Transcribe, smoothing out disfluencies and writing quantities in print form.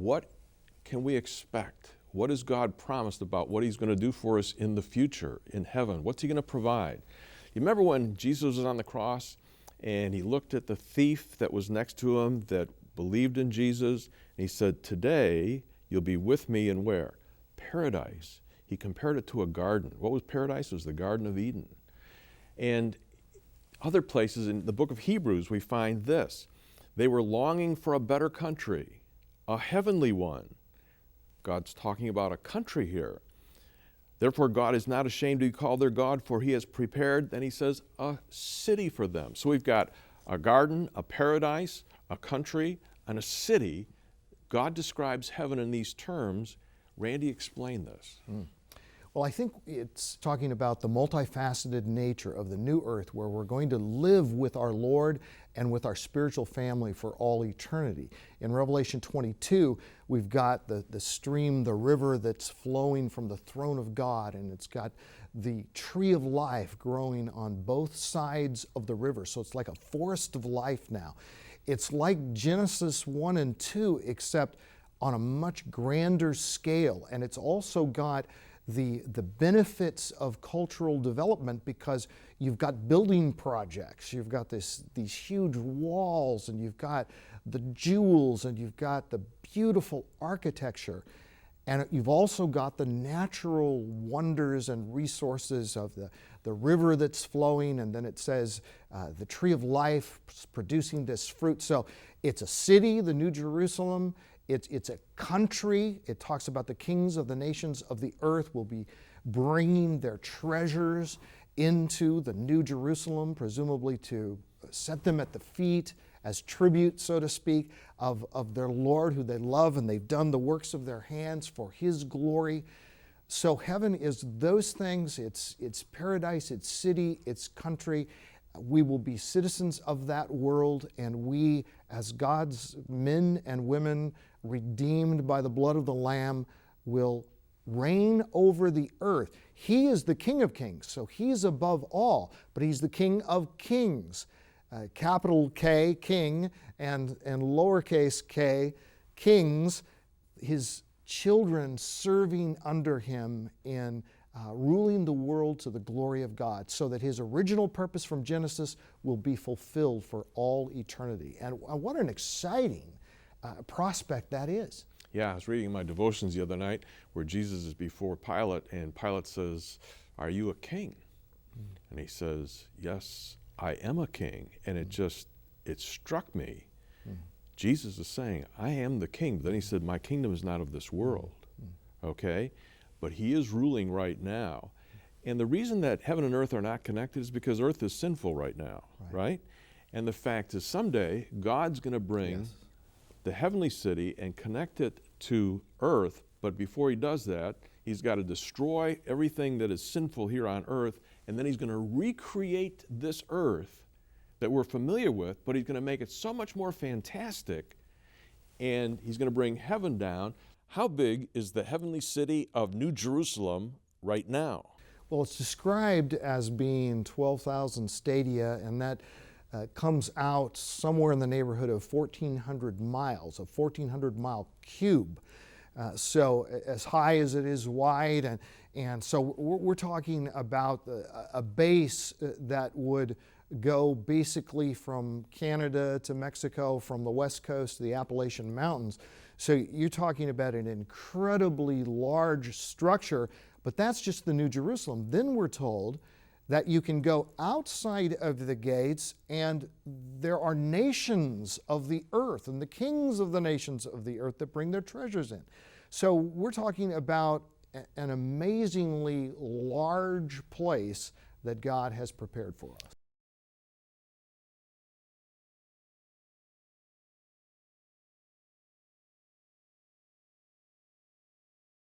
what can we expect? What has God promised about what he's going to do for us in the future, in heaven? What's he going to provide? You remember when Jesus was on the cross and he looked at the thief that was next to him that believed in Jesus, and he said, today you'll be with me in where? Paradise. He compared it to a garden. What was paradise? It was the Garden of Eden. And other places in the book of Hebrews, we find this. They were longing for a better country, a heavenly one. God's talking about a country here. Therefore, God is not ashamed to be called their God, for he has prepared, then he says, a city for them. So we've got a garden, a paradise, a country, and a city. God describes heaven in these terms. Randy, explain this. Well, I think it's talking about the multifaceted nature of the new earth where we're going to live with our Lord and with our spiritual family for all eternity. In Revelation 22, we've got the stream, the river that's flowing from the throne of God, and it's got the tree of life growing on both sides of the river. So it's like a forest of life now. It's like Genesis 1 and 2, except on a much grander scale. And it's also got the benefits of cultural development because you've got building projects, you've got these huge walls, and you've got the jewels, and you've got the beautiful architecture, and you've also got the natural wonders and resources of the river that's flowing, and then it says the tree of life producing this fruit. So it's a city, the New Jerusalem. It's a country. It talks about the kings of the nations of the earth will be bringing their treasures into the New Jerusalem, presumably to set them at the feet as tribute, so to speak, of their Lord who they love, and they've done the works of their hands for his glory. So heaven is those things. It's paradise, it's city, it's country. We will be citizens of that world, and we, as God's men and women redeemed by the blood of the Lamb, will reign over the earth. He is the King of Kings, so he's above all, but he's the King of Kings. Capital K, King, and lowercase k, kings, his children serving under him in ruling the world to the glory of God, so that his original purpose from Genesis will be fulfilled for all eternity. And what an exciting prospect that is. Yeah, I was reading my devotions the other night where Jesus is before Pilate, and Pilate says, "Are you a king?" And he says, "Yes, I am a king." And it struck me. Jesus is saying, I am the king. But then he said, my kingdom is not of this world. Okay? But he is ruling right now. And the reason that heaven and earth are not connected is because earth is sinful right now, right? And the fact is someday God's going to bring the heavenly city and connect it to earth. But before he does that, he's got to destroy everything that is sinful here on earth, and then he's going to recreate this earth that we're familiar with, but he's going to make it so much more fantastic, and he's going to bring heaven down. How big is the heavenly city of New Jerusalem right now? Well, it's described as being 12,000 stadia, and that comes out somewhere in the neighborhood of 1,400 miles, a 1,400-mile cube. So as high as it is wide, and so we're talking about a base that would go basically from Canada to Mexico, from the west coast to the Appalachian Mountains. So you're talking about an incredibly large structure, but that's just the New Jerusalem. Then we're told that you can go outside of the gates, and there are nations of the earth and the kings of the nations of the earth that bring their treasures in. So we're talking about an amazingly large place that God has prepared for us.